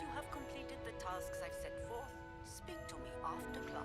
you have completed the tasks I've set forth, speak to me after class.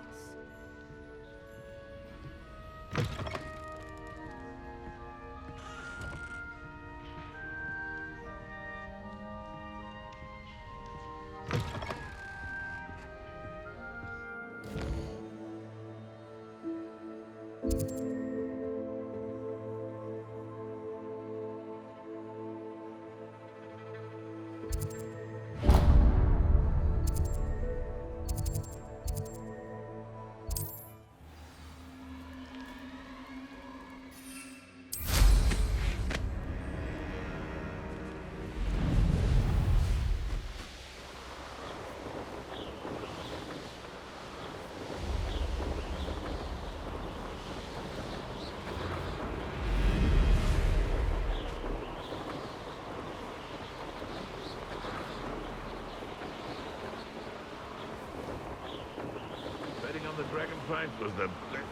The dragon fight was the best.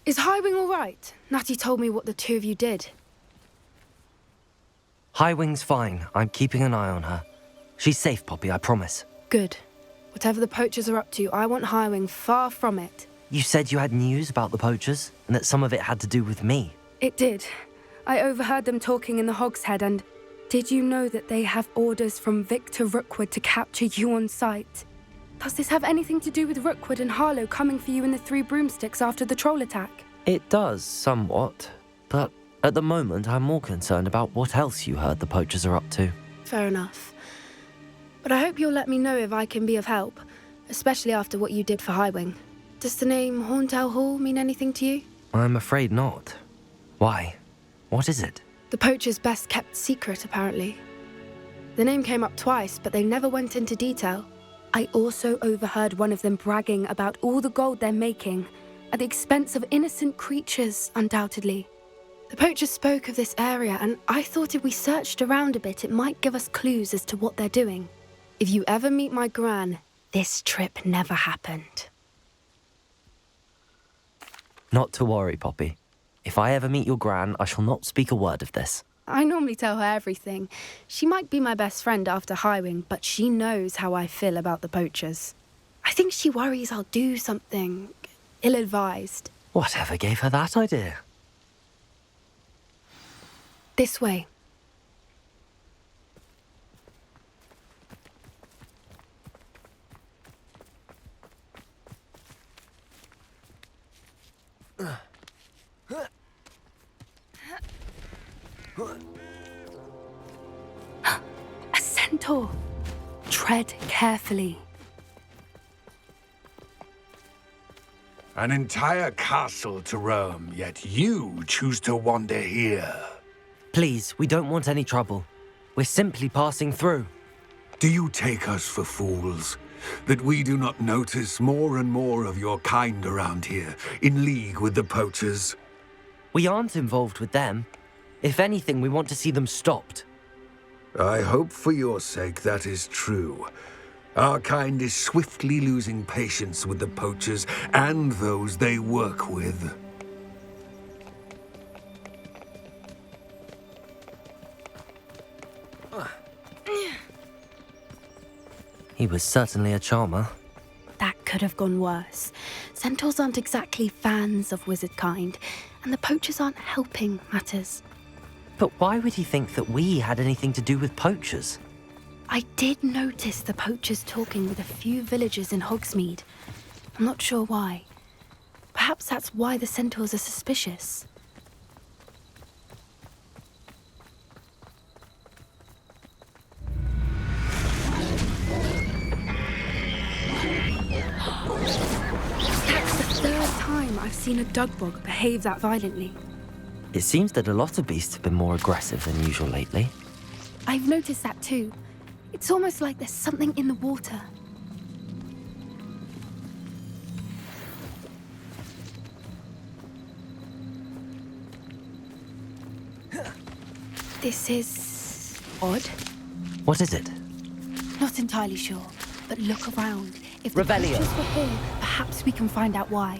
Is Highwing all right? Natty told me what the two of you did. Highwing's fine. I'm keeping an eye on her. She's safe, Poppy, I promise. Good. Whatever the poachers are up to, I want Highwing far from it. You said you had news about the poachers, and that some of it had to do with me. It did. I overheard them talking in the Hogshead, and did you know that they have orders from Victor Rookwood to capture you on sight? Does this have anything to do with Rookwood and Harlow coming for you in the Three Broomsticks after the troll attack? It does, somewhat. But at the moment, I'm more concerned about what else you heard the poachers are up to. Fair enough. But I hope you'll let me know if I can be of help, especially after what you did for Highwing. Does the name Horntail Hall mean anything to you? I'm afraid not. Why? What is it? The poacher's best kept secret, apparently. The name came up twice, but they never went into detail. I also overheard one of them bragging about all the gold they're making, at the expense of innocent creatures, undoubtedly. The poacher spoke of this area, and I thought if we searched around a bit, it might give us clues as to what they're doing. If you ever meet my gran, this trip never happened. Not to worry, Poppy. If I ever meet your gran, I shall not speak a word of this. I normally tell her everything. She might be my best friend after Highwing, but she knows how I feel about the poachers. I think she worries I'll do something ill-advised. Whatever gave her that idea? This way. A centaur. Tread carefully. An entire castle to roam, yet you choose to wander here. Please, we don't want any trouble. We're simply passing through. Do you take us for fools? That we do not notice more and more of your kind around here, in league with the poachers? We aren't involved with them. If anything, we want to see them stopped. I hope for your sake that is true. Our kind is swiftly losing patience with the poachers and those they work with. He was certainly a charmer. That could have gone worse. Centaurs aren't exactly fans of wizard kind, and the poachers aren't helping matters. But why would he think that we had anything to do with poachers? I did notice the poachers talking with a few villagers in Hogsmeade. I'm not sure why. Perhaps that's why the centaurs are suspicious. That's the third time I've seen a dugbog behave that violently. It seems that a lot of beasts have been more aggressive than usual lately. I've noticed that too. It's almost like there's something in the water. This is odd. What is it? Not entirely sure, but look around. If the Revelio. poachers were here, perhaps perhaps we can find out why.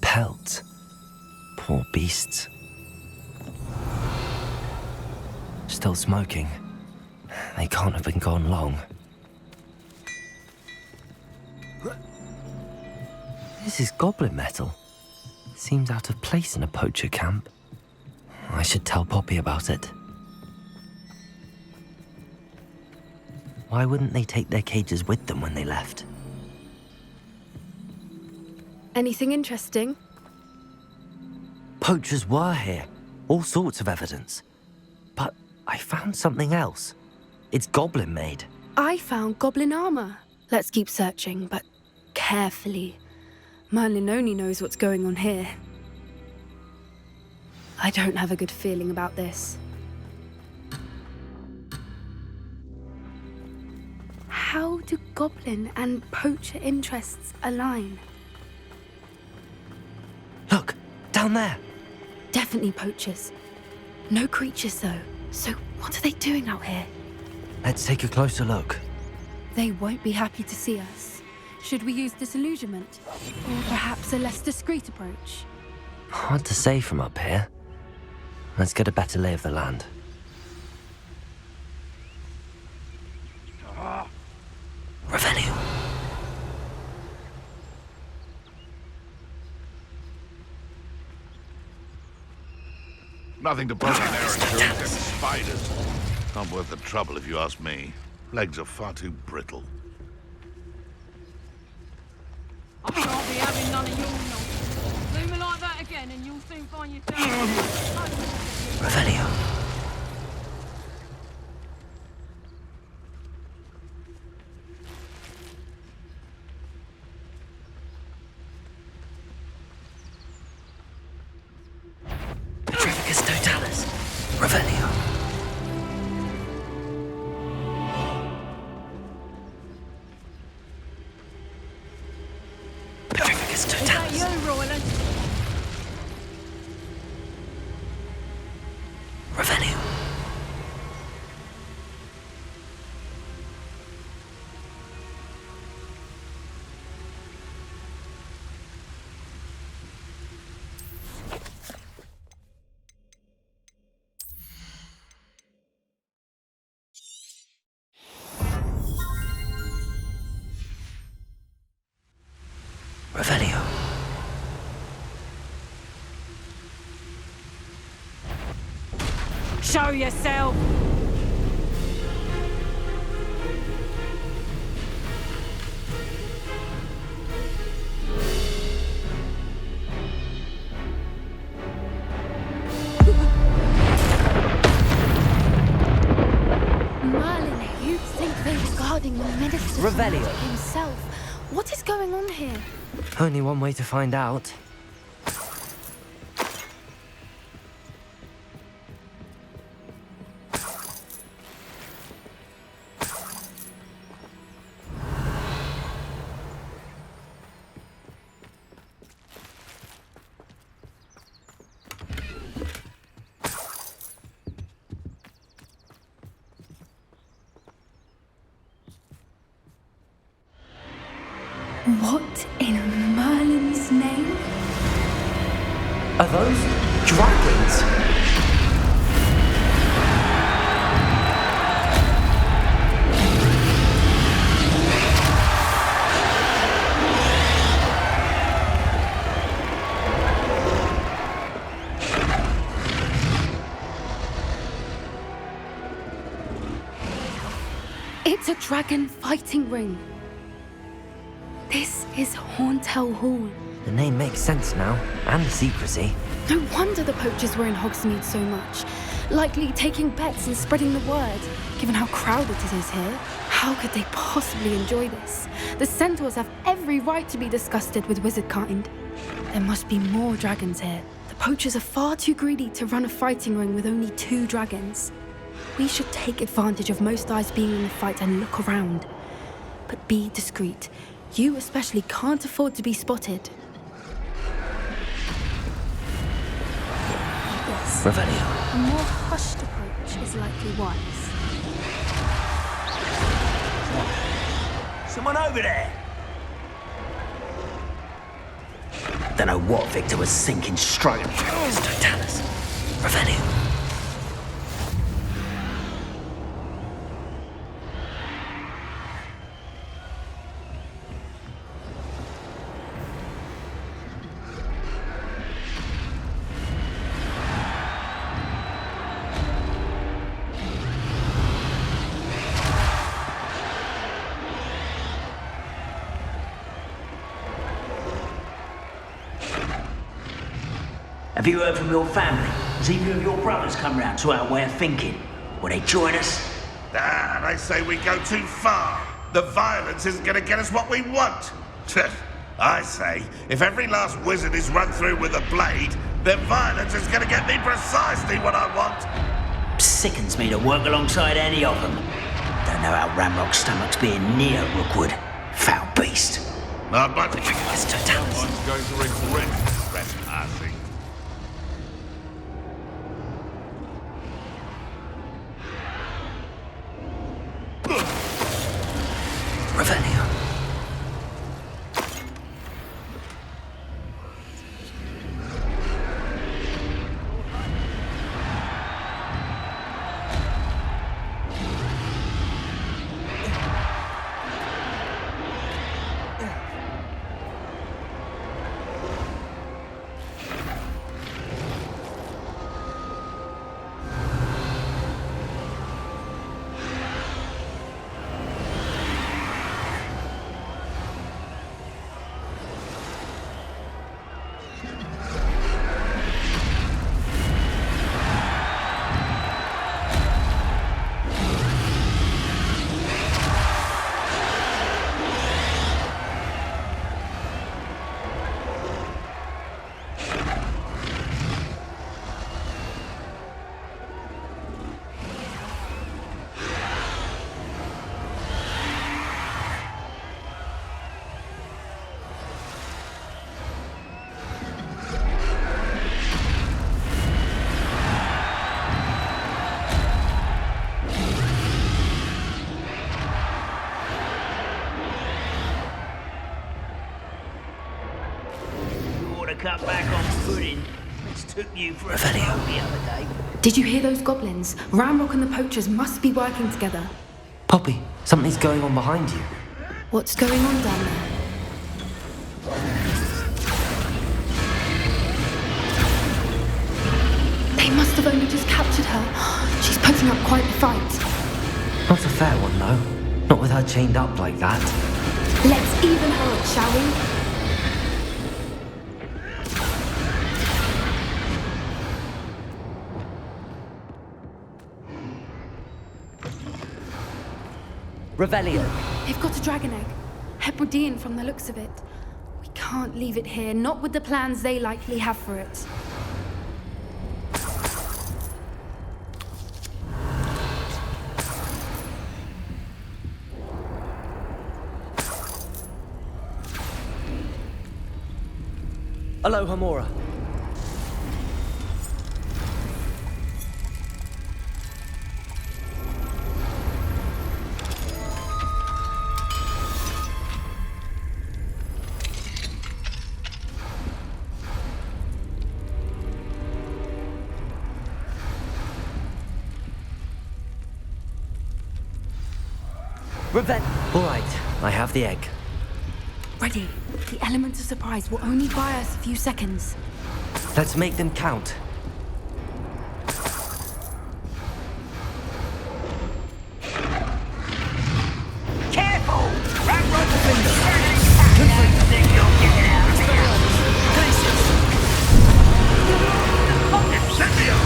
Pelts. Poor beasts. Still smoking. They can't have been gone long. This is goblin metal. Seems out of place in a poacher camp. I should tell Poppy about it. Why wouldn't they take their cages with them when they left? Anything interesting? Poachers were here. All sorts of evidence. But I found something else. It's goblin made. I found goblin armor. Let's keep searching, but carefully. Merlin only knows what's going on here. I don't have a good feeling about this. How do goblin and poacher interests align? Look, down there. Definitely poachers. No creatures though. So what are they doing out here? Let's take a closer look. They won't be happy to see us. Should we use disillusionment? Or perhaps a less discreet approach? Hard to say from up here. Let's get a better lay of the land. Revelio. Nothing to put on there except spiders. Not worth the trouble if you ask me. Legs are far too brittle. I shan't be having none of your nonsense. Do me like that again and you'll soon find yourself... Revelio. Petrificus totalis. Revelio. Petrificus Is that totalis. you, Royland? Revelio. Revelio. Show yourself! Merlin, you'd think they were guarding the minister Revelio. himself. What is going on here? Only one way to find out. What in Merlin's name? Are those dragons? It's a dragon fighting ring. This is Hauntel Hall. The name makes sense now, and the secrecy. No wonder the poachers were in Hogsmeade so much. Likely taking bets and spreading the word, given how crowded it is here. How could they possibly enjoy this? The centaurs have every right to be disgusted with wizard kind. There must be more dragons here. The poachers are far too greedy to run a fighting ring with only 2 dragons. We should take advantage of most eyes being in the fight and look around. But be discreet. You especially can't afford to be spotted. Yes. Revelio. A more hushed approach is likely wise. Someone over there! Don't know what Victor was thinking straight. Subtitles. Revelio. Have you heard from your family? Has either of your brothers come round to our way of thinking? Will they join us? Ah, they say we go too far. The violence isn't going to get us what we want. I say, if every last wizard is run through with a blade, then violence is going to get me precisely what I want. Sickens me to work alongside any of them. Don't know how Ramrock's stomach's being near Rookwood. Foul beast. Not much. Someone's going to regret trespassing. Revelio. Cut back on pudding. It's took you for a throw the other day. Did you hear those goblins? Ramrock and the poachers must be working together. Poppy, something's going on behind you. What's going on down there? They must have only just captured her. She's putting up quite the fight. Not a fair one, though. Not with her chained up like that. Let's even her up, shall we? Revelio. They've got a dragon egg. Hebridean from the looks of it. We can't leave it here, not with the plans they likely have for it. Aloha, Mora. All right, I have the egg. Ready. The element of surprise will only buy us a few seconds. Let's make them count. Careful! Ramrock's been burning fast. I think you'll get it out of here. Incendio!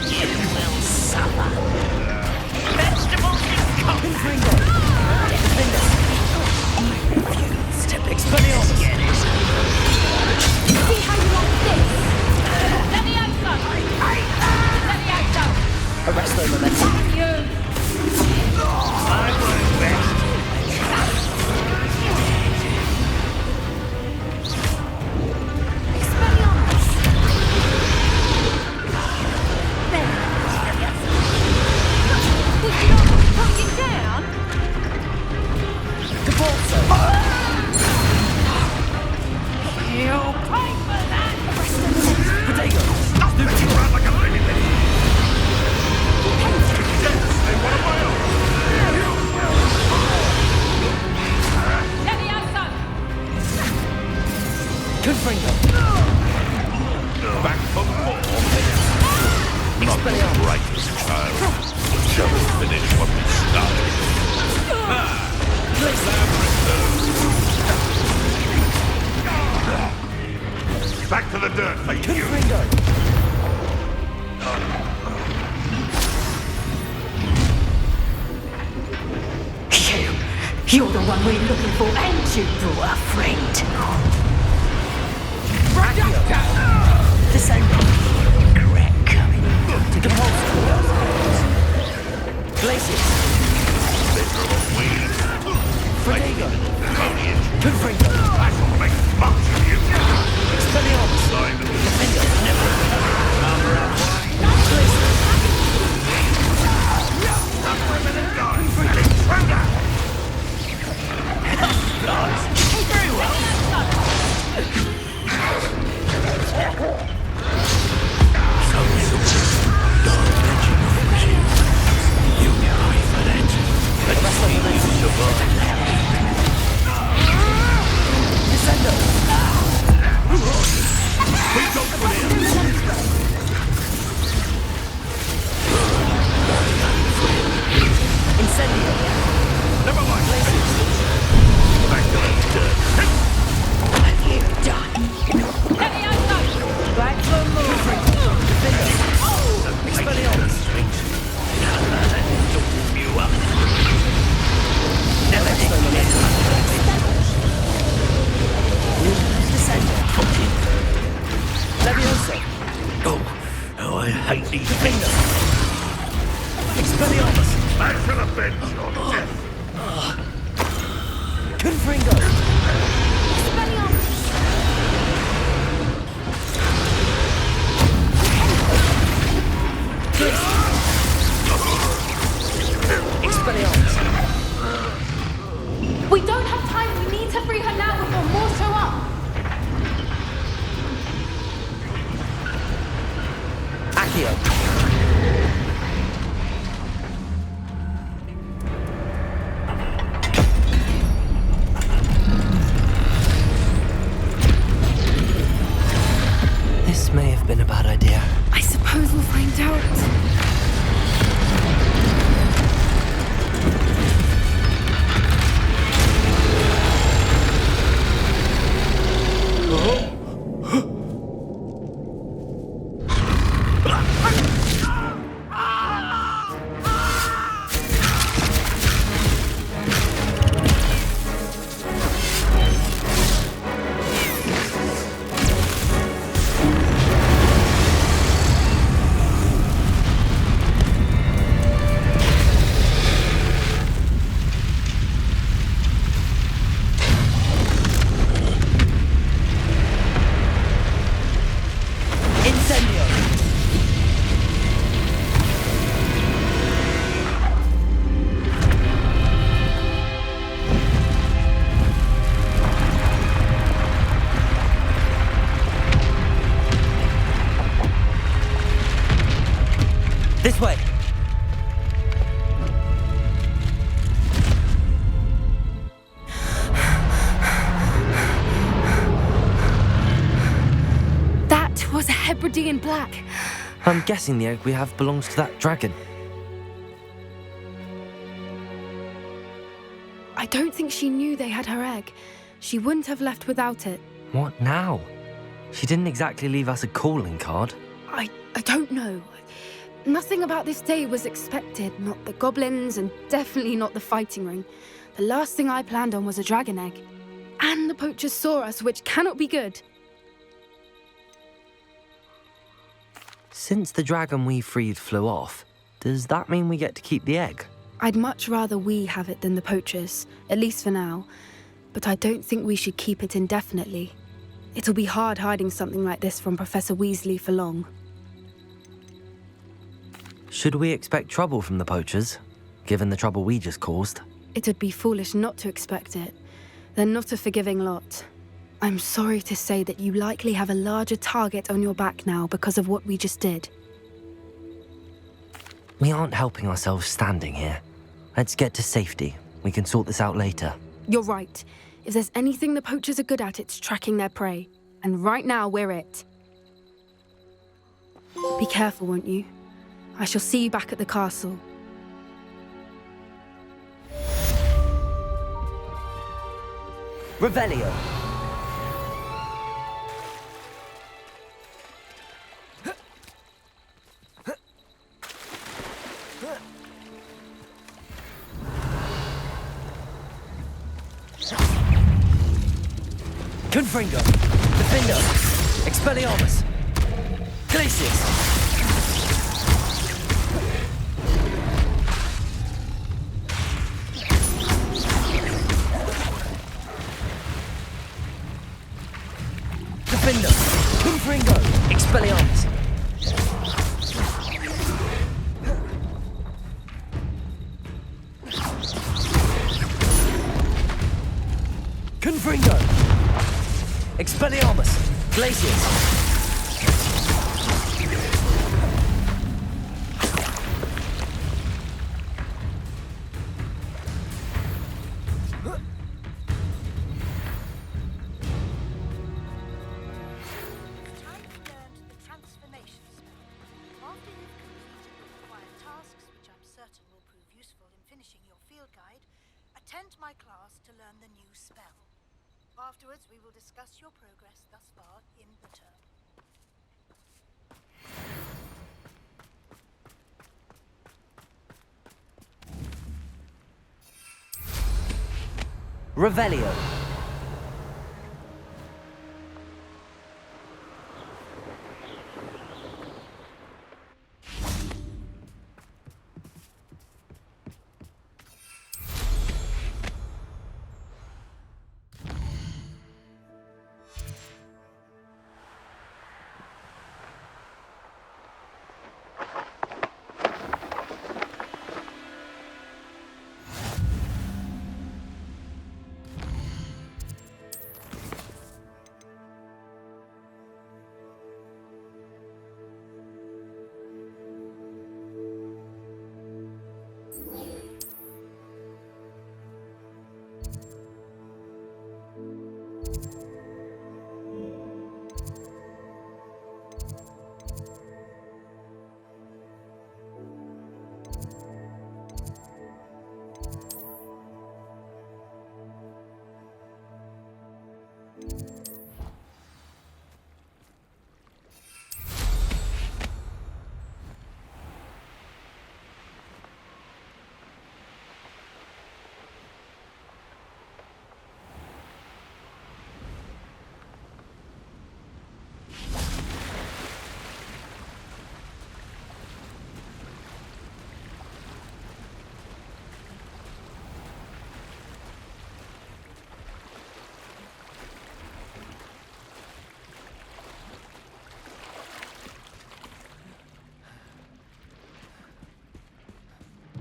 You will suffer. Vegetables in combat. I refuse to be Expelliarmus. Back for more. Not the brightest child. Shall we finish what we started? Back to the dirt for you. You're the one we're looking for, and you brought a friend. Descend. Crack coming. To the Glaciers. Miserable weed. Fredego. Foliage. Good Fredego. I shall make much of you. Expelliarmus. Simon. Defender. Never. Intruder! Very well. Never mind. Back to the dirt. Oh, I hate these things. Expelliarmus. Back to the bench or death. Confringo. Expelliarmus. We don't have time. We need to free her now before more show up. Accio. This may have been a bad idea. I suppose we'll find out. This way! That was a Hebridean black. I'm guessing the egg we have belongs to that dragon. I don't think she knew they had her egg. She wouldn't have left without it. What now? She didn't exactly leave us a calling card. I don't know. Nothing about this day was expected. Not the goblins, and definitely not the fighting ring. The last thing I planned on was a dragon egg. And the poachers saw us, which cannot be good. Since the dragon we freed flew off, does that mean we get to keep the egg? I'd much rather we have it than the poachers, at least for now. But I don't think we should keep it indefinitely. It'll be hard hiding something like this from Professor Weasley for long. Should we expect trouble from the poachers, given the trouble we just caused? It'd be foolish not to expect it. They're not a forgiving lot. I'm sorry to say that you likely have a larger target on your back now because of what we just did. We aren't helping ourselves standing here. Let's get to safety. We can sort this out later. You're right. If there's anything the poachers are good at, it's tracking their prey. and right now we're it. Be careful, won't you? I shall see you back at the castle. Revelio. Confringo. Defendo. Expelliarmus. Glacius. Defendo. Confringo. Expelliarmus. Confringo. Expelliarmus. Glacius. Time to learn the transformation spell. After you've completed the required tasks, which I'm certain will prove useful in finishing your field guide, attend my class to learn the new spell. Afterwards, we will discuss your progress thus far in the term. Revelio.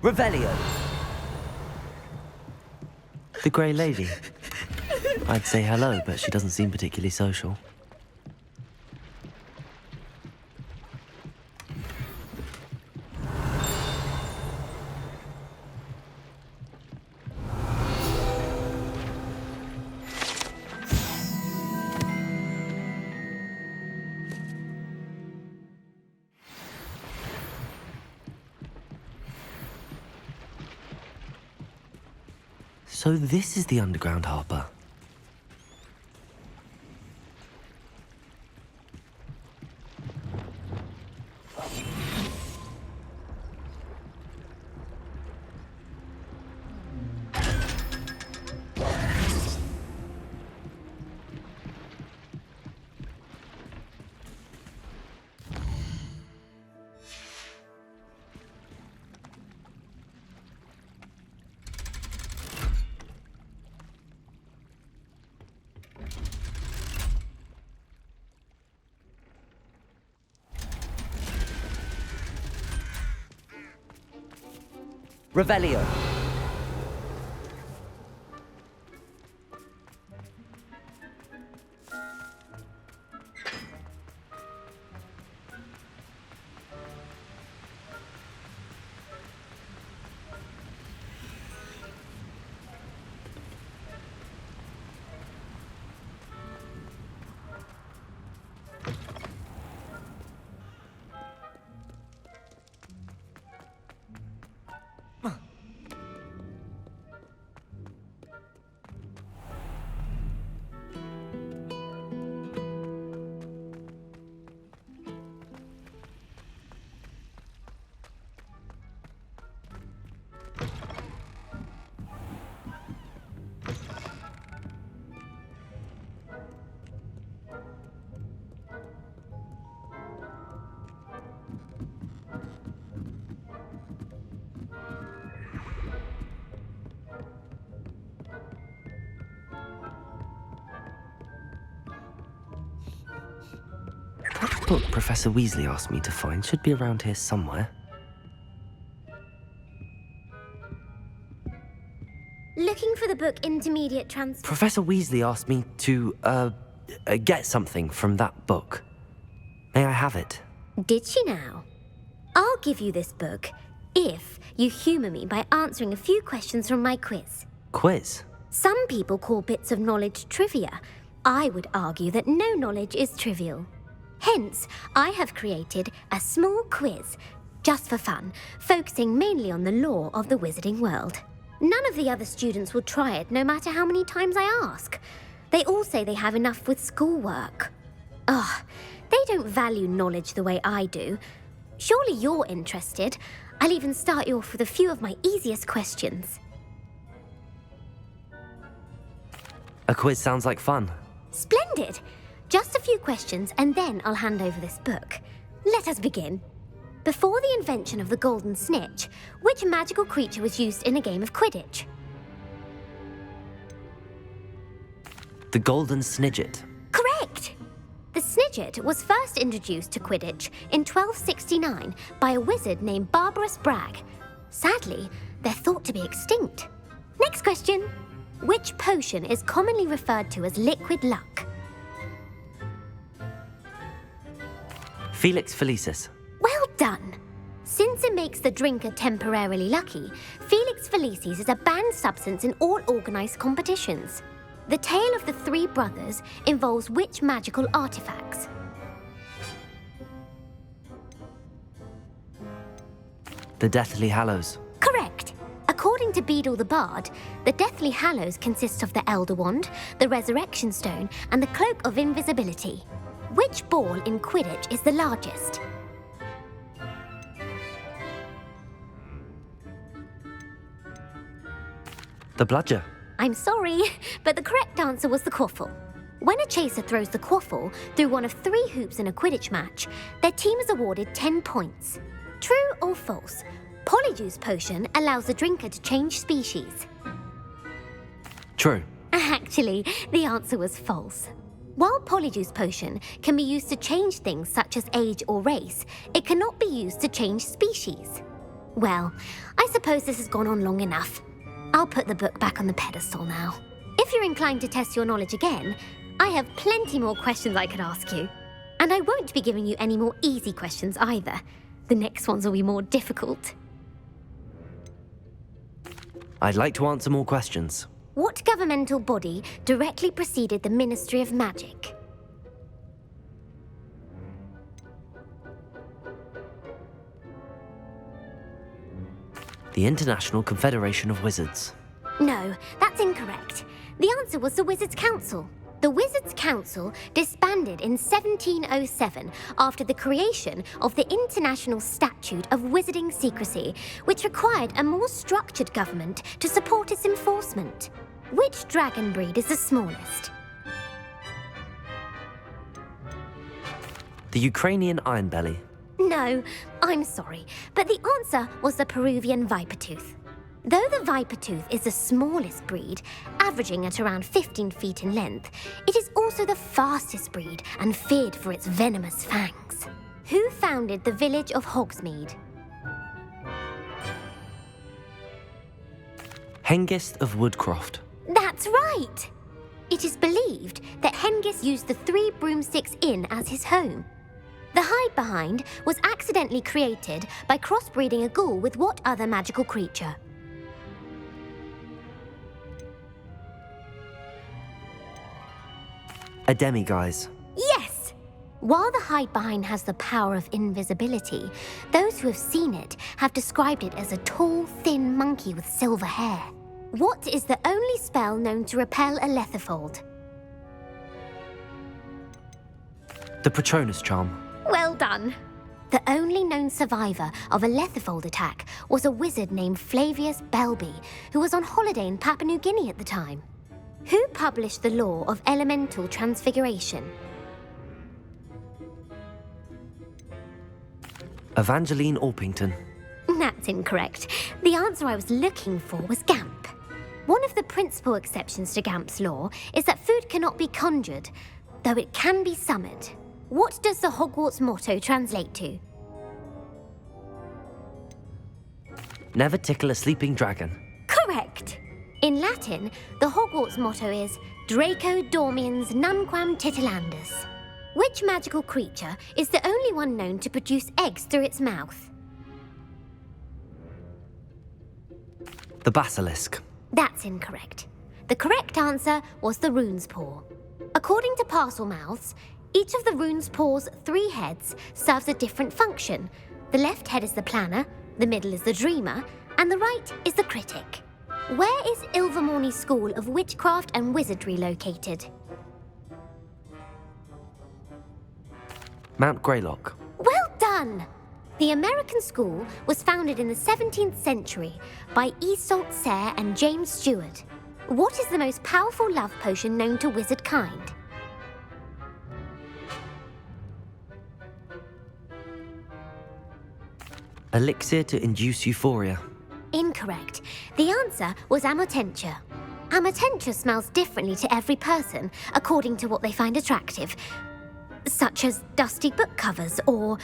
Revelio. The Grey Lady. I'd say hello, but she doesn't seem particularly social. So this is the underground harbour. Revelio. book Professor Weasley asked me to find should be around here somewhere. Looking for the book Intermediate Trans... Professor Weasley asked me to, get something from that book. May I have it? Did she now? I'll give you this book if you humour me by answering a few questions from my quiz. Quiz? Some people call bits of knowledge trivia. I would argue that no knowledge is trivial. Hence, I have created a small quiz, just for fun, focusing mainly on the lore of the wizarding world. None of the other students will try it, no matter how many times I ask. They all say they have enough with schoolwork. Ugh, they don't value knowledge the way I do. Surely you're interested. I'll even start you off with a few of my easiest questions. A quiz sounds like fun. Splendid! Just a few questions and then I'll hand over this book. Let us begin. Before the invention of the golden snitch, which magical creature was used in a game of Quidditch? The golden snidget. Correct! The snidget was first introduced to Quidditch in 1269 by a wizard named Barbarous Bragg. Sadly, they're thought to be extinct. Next question. Which potion is commonly referred to as liquid luck? Felix Felicis. Well done! Since it makes the drinker temporarily lucky, Felix Felicis is a banned substance in all organised competitions. The tale of the three brothers involves which magical artifacts? The Deathly Hallows. Correct! According to Beadle the Bard, the Deathly Hallows consists of the Elder Wand, the Resurrection Stone, and the Cloak of Invisibility. Which ball in Quidditch is the largest? The bludger. I'm sorry, but the correct answer was the quaffle. When a chaser throws the quaffle through one of 3 hoops in a Quidditch match, their team is awarded 10 points. True or false? Polyjuice Potion allows the drinker to change species. True. Actually, the answer was false. While Polyjuice Potion can be used to change things such as age or race, it cannot be used to change species. Well, I suppose this has gone on long enough. I'll put the book back on the pedestal now. If you're inclined to test your knowledge again, I have plenty more questions I could ask you. And I won't be giving you any more easy questions either. The next ones will be more difficult. I'd like to answer more questions. What governmental body directly preceded the Ministry of Magic? The International Confederation of Wizards. No, that's incorrect. The answer was the Wizards' Council. The Wizards' Council disbanded in 1707 after the creation of the International Statute of Wizarding Secrecy, which required a more structured government to support its enforcement. Which dragon breed is the smallest? The Ukrainian Ironbelly. No, I'm sorry, but the answer was the Peruvian Vipertooth. Though the Vipertooth is the smallest breed, averaging at around 15 feet in length, it is also the fastest breed and feared for its venomous fangs. Who founded the village of Hogsmeade? Hengist of Woodcroft. That's right! It is believed that Hengist used the 3 Broomsticks Inn as his home. The hide-behind was accidentally created by crossbreeding a ghoul with what other magical creature? A demiguise. Yes! While the hide-behind has the power of invisibility, those who have seen it have described it as a tall, thin monkey with silver hair. What is the only spell known to repel a Lethifold? The Patronus Charm. Well done! The only known survivor of a Lethifold attack was a wizard named Flavius Belby, who was on holiday in Papua New Guinea at the time. Who published the law of elemental transfiguration? Evangeline Orpington. That's incorrect. The answer I was looking for was Gamp. One of the principal exceptions to Gamp's law is that food cannot be conjured, though it can be summoned. What does the Hogwarts motto translate to? Never tickle a sleeping dragon. Correct. In Latin, the Hogwarts motto is Draco dormiens nunquam titilandus. Which magical creature is the only one known to produce eggs through its mouth? The basilisk. That's incorrect. The correct answer was the rune's paw. According to parcel mouths, each of the rune's paw's 3 heads serves a different function. The left head is the planner, the middle is the dreamer, and the right is the critic. Where is Ilvermorny School of Witchcraft and Wizardry located? Mount Greylock. Well done! The American school was founded in the 17th century by Isolde Sayre and James Stewart. What is the most powerful love potion known to wizard kind? Elixir to induce euphoria. Incorrect. The answer was Amotentia. Amotentia smells differently to every person according to what they find attractive, such as dusty book covers or...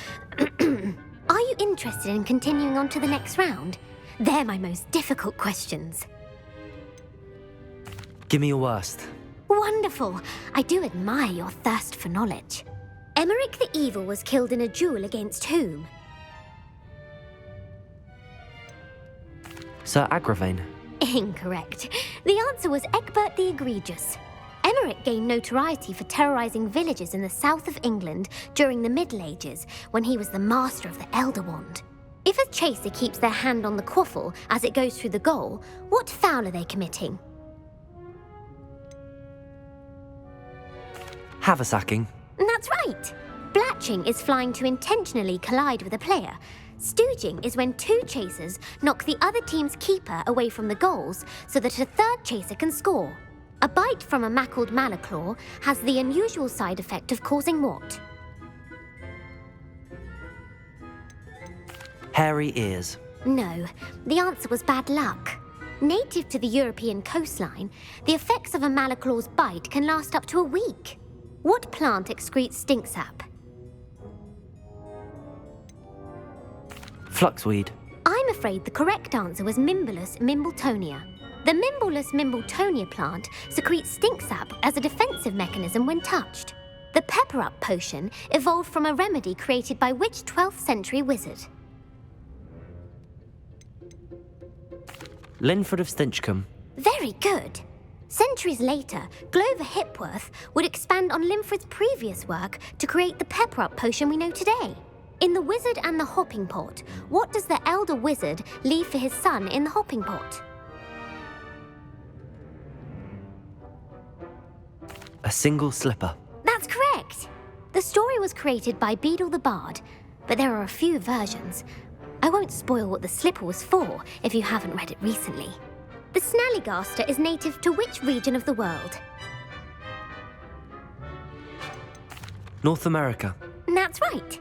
Are you interested in continuing on to the next round? They're my most difficult questions. Give me your worst. Wonderful. I do admire your thirst for knowledge. Emeric the Evil was killed in a duel against whom? Sir Agravain. Incorrect. The answer was Egbert the Egregious. Emeric gained notoriety for terrorizing villages in the south of England during the Middle Ages when he was the master of the Elder Wand. If a chaser keeps their hand on the quaffle as it goes through the goal, what foul are they committing? Haversacking. That's right. Blatching is flying to intentionally collide with a player. Stooging is when 2 chasers knock the other team's keeper away from the goals so that a third chaser can score. A bite from a mackled malaclaw has the unusual side effect of causing what? Hairy ears. No, the answer was bad luck. Native to the European coastline, the effects of a malaclaw's bite can last up to a week. What plant excretes stink sap? Fluxweed. I'm afraid the correct answer was Mimbulus mimbletonia. The Mimbulus mimbletonia plant secretes stink sap as a defensive mechanism when touched. The pepper-up potion evolved from a remedy created by which 12th century wizard? Linford of Stinchcombe. Very good. Centuries later, Glover Hipworth would expand on Linford's previous work to create the pepper-up potion we know today. In The Wizard and the Hopping Pot, what does the elder wizard leave for his son in the hopping pot? A single slipper. That's correct! The story was created by Beadle the Bard, but there are a few versions. I won't spoil what the slipper was for if you haven't read it recently. The Snallygaster is native to which region of the world? North America. That's right.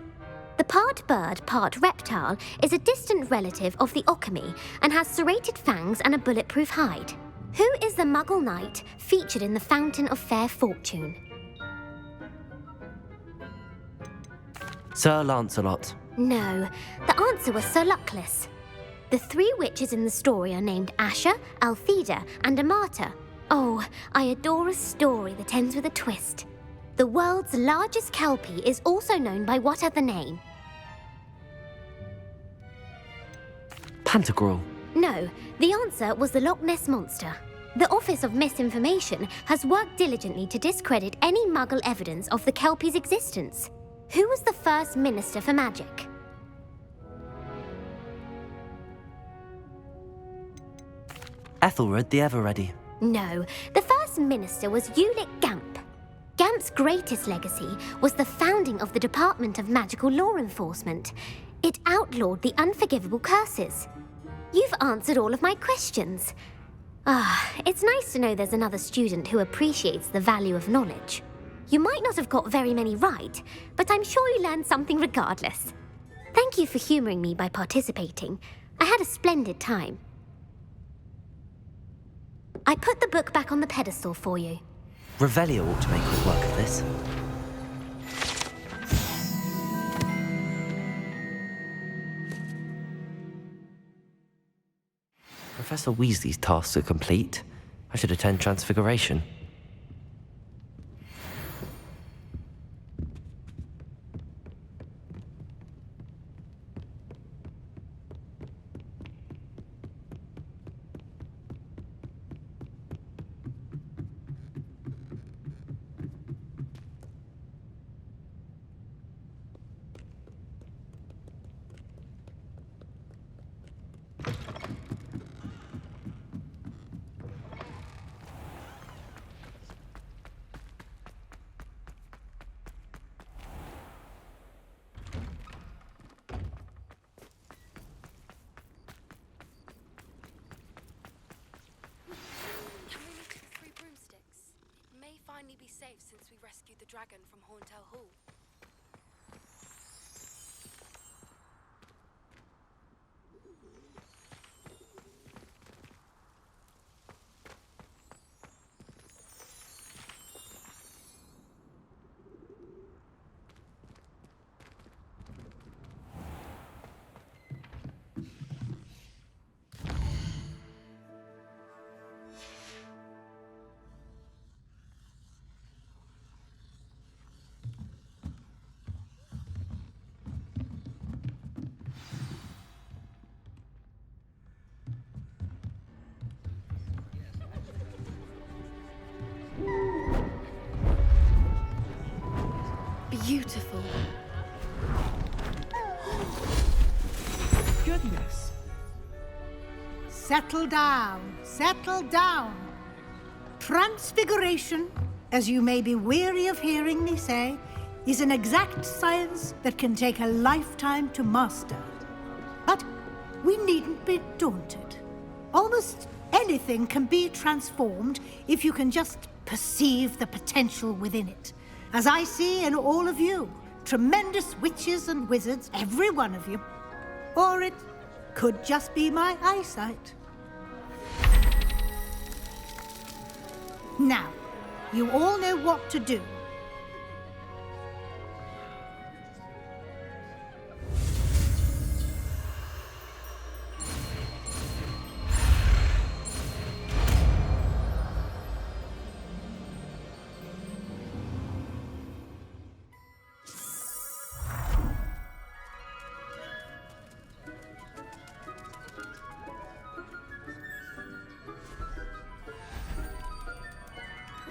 The part bird, part reptile is a distant relative of the Occamy and has serrated fangs and a bulletproof hide. Who is the Muggle knight featured in the Fountain of Fair Fortune? Sir Lancelot. No, the answer was Sir Luckless. The 3 witches in the story are named Asher, Altheda, and Amata. Oh, I adore a story that ends with a twist. The world's largest kelpie is also known by what other name? Pantagruel. No, the answer was the Loch Ness Monster. The Office of Misinformation has worked diligently to discredit any Muggle evidence of the kelpie's existence. Who was the first Minister for Magic? Ethelred the Ever-Ready. No, the first minister was Ulick Gamp. Gamp's greatest legacy was the founding of the Department of Magical Law Enforcement. It outlawed the unforgivable curses. You've answered all of my questions. It's nice to know there's another student who appreciates the value of knowledge. You might not have got very many right, but I'm sure you learned something regardless. Thank you for humouring me by participating. I had a splendid time. I put the book back on the pedestal for you. Revelio ought to make quick work of this. Professor Weasley's tasks are complete, I should attend Transfiguration. Finally be safe since we rescued the dragon from Horntail Hall. Beautiful. Goodness. Settle down. Settle down. Transfiguration, as you may be weary of hearing me say, is an exact science that can take a lifetime to master. But we needn't be daunted. Almost anything can be transformed if you can just perceive the potential within it. As I see in all of you, tremendous witches and wizards, every one of you. Or it could just be my eyesight. Now, you all know what to do.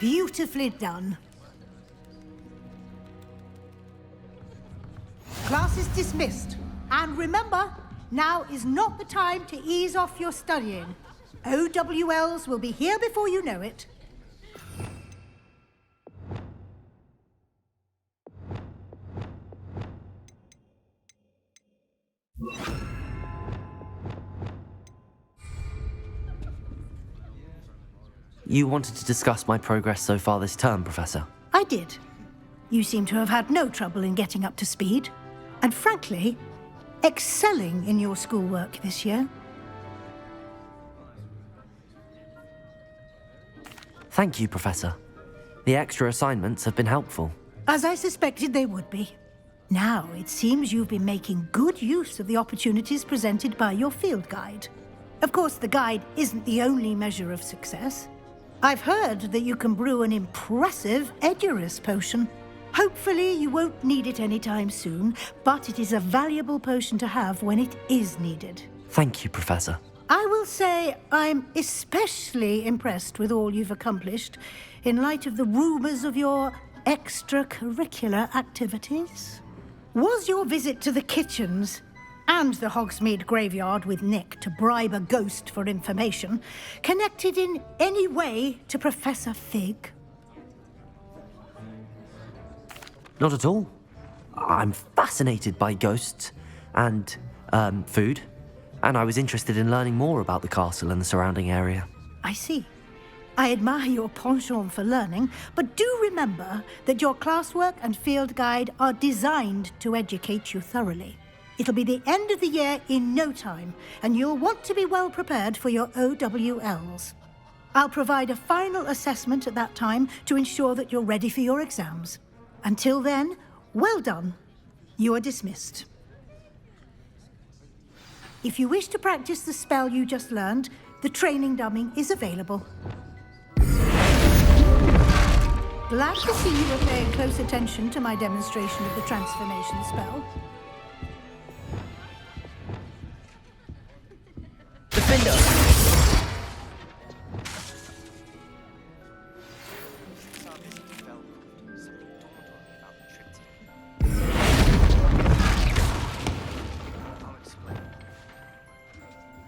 Beautifully done. Class is dismissed. And remember, now is not the time to ease off your studying. OWLs will be here before you know it. You wanted to discuss my progress so far this term, Professor? I did. You seem to have had no trouble in getting up to speed. And frankly, excelling in your schoolwork this year. Thank you, Professor. The extra assignments have been helpful. As I suspected they would be. Now, it seems you've been making good use of the opportunities presented by your field guide. Of course, the guide isn't the only measure of success. I've heard that you can brew an impressive Edurus potion. Hopefully you won't need it anytime soon, but it is a valuable potion to have when it is needed. Thank you, Professor. I will say I'm especially impressed with all you've accomplished in light of the rumors of your extracurricular activities. Was your visit to the kitchens and the Hogsmeade graveyard with Nick to bribe a ghost for information connected in any way to Professor Fig? Not at all. I'm fascinated by ghosts and, food, and I was interested in learning more about the castle and the surrounding area. I see. I admire your penchant for learning, but do remember that your classwork and field guide are designed to educate you thoroughly. It'll be the end of the year in no time, and you'll want to be well prepared for your OWLs. I'll provide a final assessment at that time to ensure that you're ready for your exams. Until then, well done. You are dismissed. If you wish to practice the spell you just learned, The training dummy is available. Glad to see you were paying close attention to my demonstration of the transformation spell. Defender!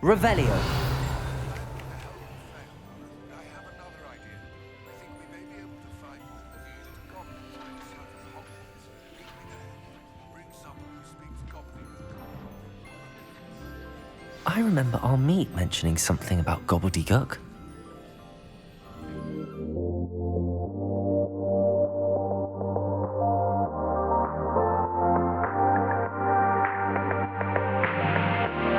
Revelio. I remember our meet mentioning something about gobbledygook.